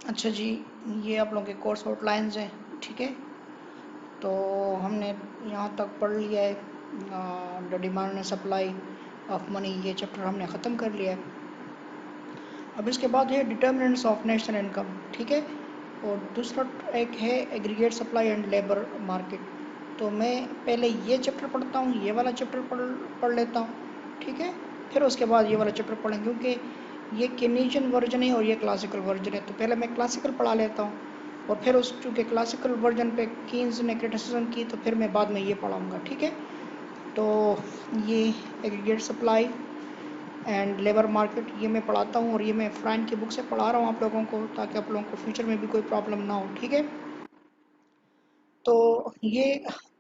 अच्छा जी, ये आप लोगों के कोर्स आउटलाइंस हैं। ठीक है, तो हमने यहाँ तक पढ़ लिया है। The demand and supply of money, ये चैप्टर हमने ख़त्म कर लिया है। अब इसके बाद है डिटर्मिनेंट्स ऑफ नेशनल इनकम। ठीक है, और दूसरा एक है aggregate supply and labour market. तो मैं पहले ये चैप्टर पढ़ता हूँ, ये वाला चैप्टर पढ़ लेता हूँ। ठीक है, फिर उसके बाद ये वाला चैप्टर पढ़ेंगे, क्योंकि ये केनीजियन वर्जन है और ये क्लासिकल वर्जन है। तो पहले मैं क्लासिकल पढ़ा लेता हूँ, और फिर उस चूँकि क्लासिकल वर्जन पे कीन्स ने क्रिटिसिज्म की, तो फिर मैं बाद में ये पढ़ाऊँगा। ठीक है, तो ये aggregate supply and labour market ये मैं पढ़ाता हूँ, और ये मैं फ्रैंक की बुक से पढ़ा रहा हूँ आप लोगों को, ताकि आप लोगों को फ्यूचर में भी कोई प्रॉब्लम ना हो। ठीक है, तो ये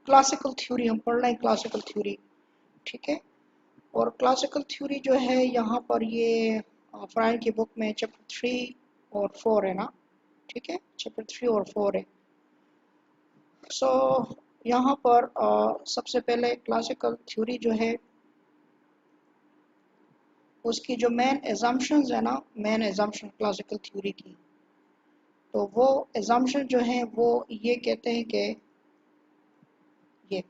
क्लासिकल थ्योरी हम पढ़ रहे हैं, क्लासिकल थ्योरी। ठीक है, और क्लासिकल थ्योरी जो है यहाँ पर ये फ्रैंक की बुक में चैप्टर 3 और 4 है ना। ठीक है, चैप्टर 3 और 4 है। सो यहाँ पर सबसे पहले क्लासिकल थ्योरी जो है, उसकी जो मेन एजम्पशंस है ना, मेन एजम्पशन क्लासिकल थ्योरी की, तो वो एजम्पशन जो है वो ये कहते हैं कि ये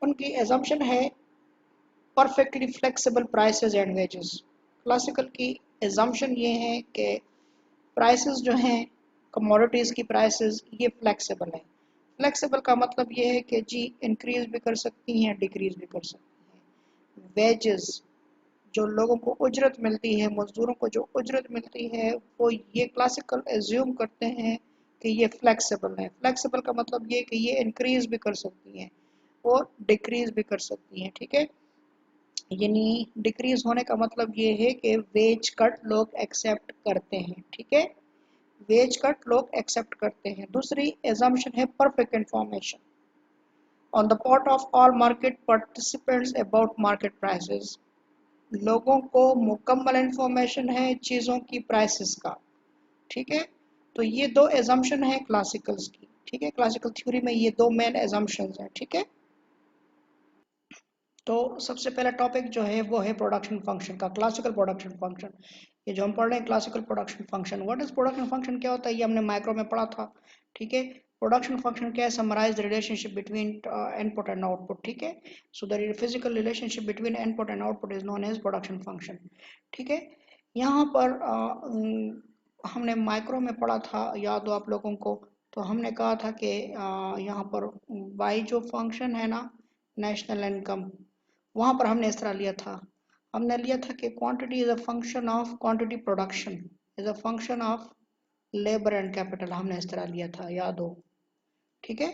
उनकी एजम्पशन है perfectly flexible prices and wages. Classical की एजम्पशन ये है कि प्राइसेस जो हैं, कमोडिटीज़ की प्राइसेस, ये फ्लेक्सिबल है। फ्लेक्सिबल का मतलब ये है कि जी इंक्रीज भी कर सकती हैं, डिक्रीज भी कर सकती हैं। वेजेस, जो लोगों को उजरत मिलती है, मजदूरों को जो उजरत मिलती है, वो ये क्लासिकल एज्यूम करते हैं कि ये फ्लेक्सिबल है। फ्लेक्सिबल का मतलब ये कि ये इंक्रीज भी कर सकती हैं और डिक्रीज भी कर सकती हैं। ठीक है, यानी डिक्रीज होने का मतलब ये है कि वेज कट लोग एक्सेप्ट करते हैं। ठीक है, वेज कट लोग एक्सेप्ट करते हैं। दूसरी एजम्पशन है perfect information on the part of all market participants about market prices. लोगों को मुकम्मल इंफॉर्मेशन है चीज़ों की प्राइसेस का। ठीक है, तो ये दो एजम्पशन है क्लासिकल्स की। ठीक है, क्लासिकल थ्योरी में ये दो मेन एजम्पशंस हैं। ठीक है, तो सबसे पहला टॉपिक जो है वो है प्रोडक्शन फंक्शन का, क्लासिकल प्रोडक्शन फंक्शन। ये जो हम पढ़ रहे हैं classical production function, what is production function, क्या होता है, ये हमने माइक्रो में पढ़ा था। ठीक है, प्रोडक्शन फंक्शन क्या है, summarise the relationship between input and output. ठीक है, so the physical relationship between input and output is known as production function. ठीक है, यहाँ पर हमने माइक्रो में पढ़ा था, याद हो आप लोगों को, तो हमने कहा था कि यहाँ पर वाई जो फंक्शन है ना, नेशनल इनकम, वहाँ पर हमने इस तरह लिया था। हमने लिया था कि quantity is a function of quantity, production is a function of labour and capital, हमने इस तरह लिया था, याद हो। ठीक है,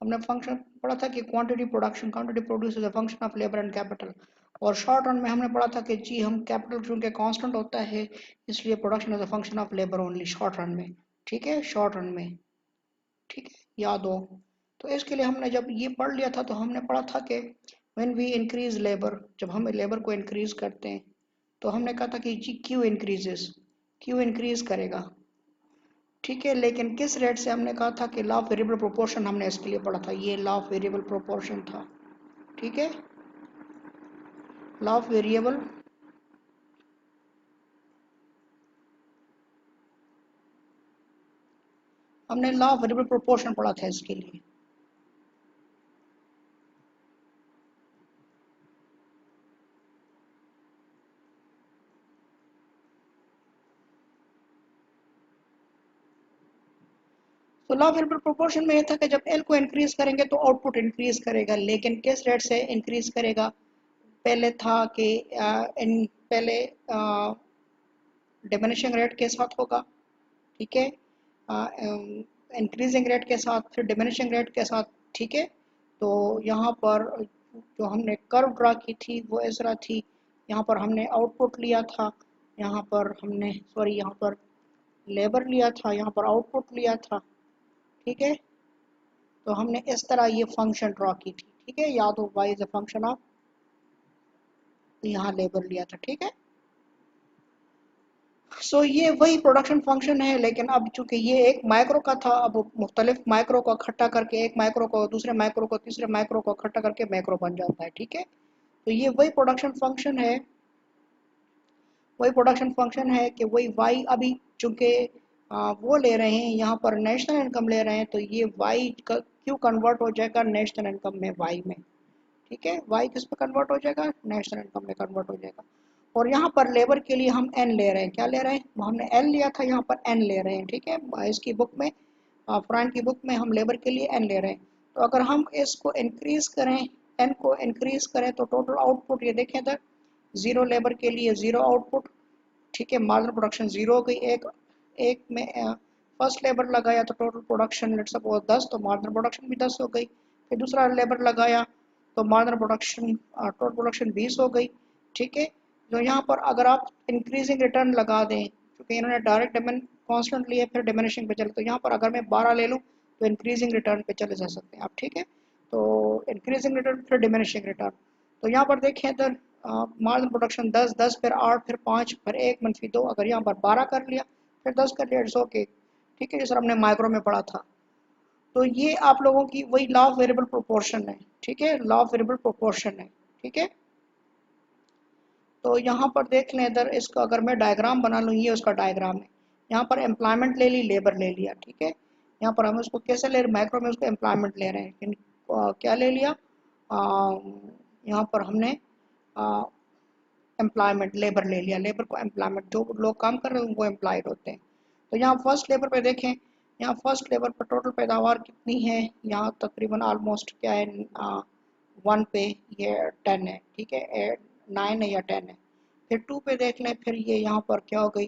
हमने फंक्शन पढ़ा था कि quantity production, quantity produce is a function of labour and capital. और शॉर्ट रन में हमने पढ़ा था कि जी हम कैपिटल चूंकि कांस्टेंट होता है, इसलिए production is a function of labour only, short run में। ठीक है, शॉर्ट रन में। ठीक है, याद हो। तो इसके लिए हमने जब ये पढ़ लिया था, तो हमने पढ़ा था कि व्हेन वी इंक्रीज लेबर, जब हम लेबर को इंक्रीज करते हैं, तो हमने कहा था कि G Q increases, Q increase करेगा। ठीक है, लेकिन किस रेट से, हमने कहा था कि लॉ ऑफ वेरिएबल प्रोपोर्शन, हमने इसके लिए पढ़ा था, ये लॉ ऑफ वेरिएबल प्रोपोर्शन था। ठीक है, लॉ ऑफ वेरिएबल, हमने लॉ ऑफ वेरिएबल प्रोपोर्शन पढ़ा था इसके लिए। तो लॉ ऑफ वेरिएबल प्रोपोर्शन में ये था कि जब एल को इंक्रीज करेंगे तो आउटपुट इंक्रीज करेगा, लेकिन किस रेट से इंक्रीज करेगा, पहले था कि पहले डिमिनिशिंग रेट के साथ होगा। ठीक है, इंक्रीजिंग रेट के साथ, फिर डिमिनिशिंग रेट के साथ। ठीक है, तो यहाँ पर जो हमने कर्व ड्रा की थी वो इस तरह थी। यहाँ पर हमने आउटपुट लिया था, यहाँ पर हमने, सॉरी, यहाँ पर लेबर लिया था, यहाँ पर आउटपुट लिया था। ठीक है, तो हमने इस तरह ये फंक्शन ड्रा की थी। ठीक है, याद हो, Y is a function of, यहाँ लेबर लिया था। ठीक है, सो ये वही प्रोडक्शन फंक्शन है, लेकिन अब चूंकि ये एक माइक्रो का था, अब मुख्तलिफ माइक्रो को इकट्ठा करके एक माइक्रो को दूसरे माइक्रो को तीसरे माइक्रो को इकट्ठा करके मैक्रो बन जाता है। ठीक है, तो ये वही प्रोडक्शन फंक्शन है, वही प्रोडक्शन फंक्शन है कि वही वाई अभी चूंकि वो ले रहे हैं यहाँ पर नेशनल इनकम ले रहे हैं, तो ये वाई क्यों कन्वर्ट हो जाएगा नेशनल इनकम में, वाई में। ठीक है, वाई किस में कन्वर्ट हो जाएगा, नेशनल इनकम में कन्वर्ट हो जाएगा। और यहाँ पर लेबर के लिए हम एन ले रहे हैं, क्या ले रहे हैं, हमने एल लिया था, यहाँ पर एन ले रहे हैं। ठीक है, इसकी बुक में, फ्रंट की बुक में हम लेबर के लिए एन ले रहे हैं। तो अगर हम इसको इंक्रीज करें, एन को इंक्रीज करें, तो टोटल आउटपुट ये देखें इधर, जीरो लेबर के लिए जीरो आउटपुट। ठीक है, मार्जिनल प्रोडक्शन जीरो हो गई। एक एक में फर्स्ट लेबर लगाया तो टोटल प्रोडक्शन लेट्स सपोज 10, तो मार्जिनल प्रोडक्शन भी 10 हो गई। फिर दूसरा लेबर लगाया तो मार्जिनल प्रोडक्शन टोटल प्रोडक्शन 20 हो गई। ठीक है, तो यहाँ पर अगर आप इंक्रीजिंग रिटर्न लगा दें, क्योंकि इन्होंने डायरेक्ट डिमेन कॉन्स्टेंट लिए फिर डिमिनिशिंग पे चले, तो यहाँ पर अगर मैं 12 ले लूँ तो इंक्रीजिंग रिटर्न पे चले जा सकते हैं आप। ठीक है, तो इंक्रीजिंग रिटर्न फिर डिमिनिशिंग रिटर्न। तो यहाँ पर देखें इधर मार्जिनल प्रोडक्शन 10, 10 फिर 8 फिर 5 फिर 1 -2, अगर यहाँ पर 12 कर लिया फिर 10 कर लिया, इट्स ओके। ठीक है, जैसे हमने माइक्रो में पढ़ा था। तो ये आप लोगों की वही लॉ ऑफ वेरिएबल प्रोपोर्शन है। ठीक है, लॉ ऑफ वेरिएबल प्रोपोर्शन है। ठीक है, तो यहाँ पर देख लें इधर, इसका अगर मैं डायग्राम बना लूँ, ये उसका डायग्राम है। यहाँ पर एम्प्लॉयमेंट ले ली, लेबर ले लिया। ठीक है, यहाँ पर हम उसको कैसे ले रहे, माइक्रो में उसको एम्प्लॉयमेंट ले रहे हैं, क्या ले लिया, यहाँ पर हमने एम्प्लॉयमेंट लेबर ले लिया, लेबर को एम्प्लॉयमेंट, जो लोग काम कर रहे हैं वो एम्प्लॉयड होते हैं। तो यहाँ फर्स्ट लेबर पे देखें, यहाँ फर्स्ट लेबर पर टोटल पैदावार कितनी है, यहाँ तकरीबन ऑलमोस्ट क्या है, 1 पे ये 10 है। ठीक है, 9 है या 10 है। फिर 2 पे देख लें, फिर ये यहाँ पर क्या हो गई,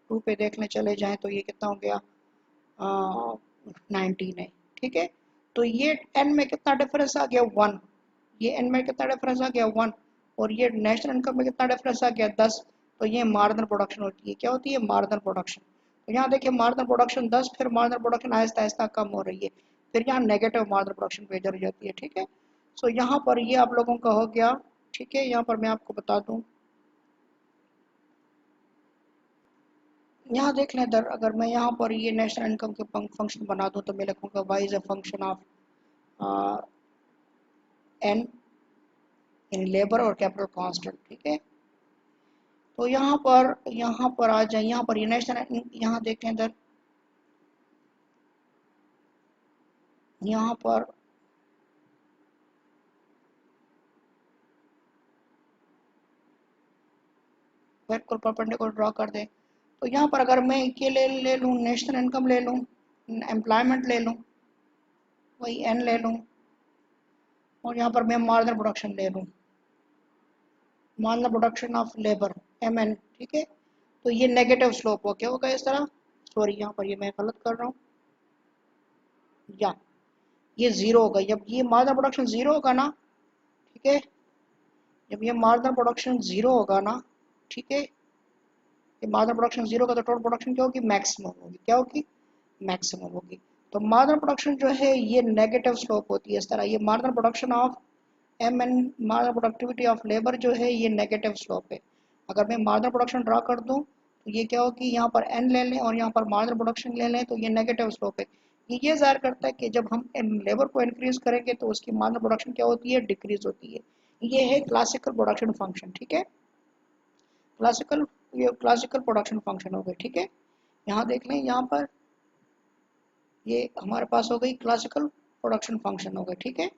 2 पे देख लें चले जाएँ तो ये कितना हो गया, 19 है। ठीक है, तो ये एन में कितना डिफरेंस आ गया, 1। ये एन में कितना डिफरेंस आ गया, 1। और ये नेशनल इनकम में कितना डिफरेंस आ गया, 10। तो ये मार्जिनल प्रोडक्शन होती है, क्या होती है, मार्जिनल प्रोडक्शन। तो यहाँ देखिए मार्जिनल प्रोडक्शन 10, फिर मार्जिनल प्रोडक्शन आहिस्ता आहिस्ता कम हो रही है, फिर यहाँ नेगेटिव मार्जिनल प्रोडक्शन पे चली जाती है। ठीक है, सो यहाँ पर ये आप लोगों का हो गया। ठीक है, यहाँ पर मैं आपको बता दूँ, यहाँ देख लें इधर, अगर मैं यहाँ पर ये नेशनल इनकम के फंक्शन बना दूँ तो मैं लिखूँगा Y is a function of N यानी लेबर और कैपिटल कांस्टेंट। ठीक है, तो यहाँ पर आ जाए, यहाँ पर ये नेशनल, यहाँ देखें इधर, यहाँ पर वर्टिकल परपेंडिकुलर ड्रॉ कर दें। तो यहाँ पर अगर मैं ये ले लूँ, नेशनल इनकम ले लूँ, एम्प्लॉयमेंट ले लूँ, वही एन ले लूँ, और यहाँ पर मैं मार्जिनल प्रोडक्शन ले लूँ, marginal production of labour M N. ठीक है, तो ये नेगेटिव स्लोप हो, क्या होगा इस तरह, सॉरी यहाँ पर ये मैं गलत कर रहा हूँ, या ये जीरो होगा जब ये मार्जिनल प्रोडक्शन जीरो होगा ना। ठीक है, जब ये मार्जिनल प्रोडक्शन जीरो होगा ना, ठीक है, ये मार्जिनल प्रोडक्शन जीरो का, तो टोटल प्रोडक्शन क्या होगी, मैक्सिमम होगी, क्या होगी, मैक्सिमम होगी। तो मार्जिनल प्रोडक्शन जो है ये नेगेटिव स्लोप होती है इस तरह, ये marginal production of M N, marginal productivity of labour जो है ये नेगेटिव स्लोप है। अगर मैं मार्जिनल प्रोडक्शन ड्रा कर दूं तो ये क्या होगी, यहाँ पर एन ले लें और यहाँ पर मार्जिनल प्रोडक्शन ले लें, तो ये नेगेटिव स्लोप है। ये ज़ाहिर करता है कि जब हम लेबर को इंक्रीज करेंगे तो उसकी मार्जिनल प्रोडक्शन क्या होती है, डिक्रीज होती है। ये है क्लासिकल प्रोडक्शन फंक्शन। ठीक है, क्लासिकल, ये क्लासिकल प्रोडक्शन फंक्शन हो गए। ठीक है, यहाँ देख लें, यहाँ पर ये हमारे पास हो गई क्लासिकल प्रोडक्शन फंक्शन हो गए। ठीक है,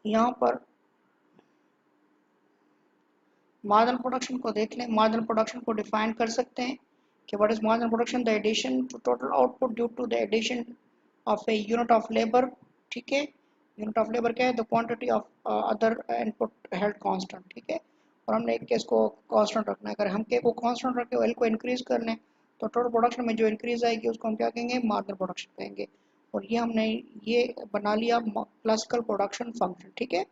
यहाँ पर मार्जिनल प्रोडक्शन को देख लें, मार्जिनल प्रोडक्शन को डिफाइन कर सकते हैं कि what is marginal production, the addition to total output due to the addition of a unit of labour. ठीक है, यूनिट ऑफ लेबर क्या है, the quantity of other input held constant. ठीक है, और हमने एक केस को कांस्टेंट रखना है, अगर हम के को कांस्टेंट रखें एल को इंक्रीज कर लें तो टोटल प्रोडक्शन में जो इंक्रीज आएगी उसको हम क्या कहेंगे, मार्जिनल प्रोडक्शन कहेंगे। और ये हमने ये बना लिया क्लासिकल प्रोडक्शन फंक्शन। ठीक है,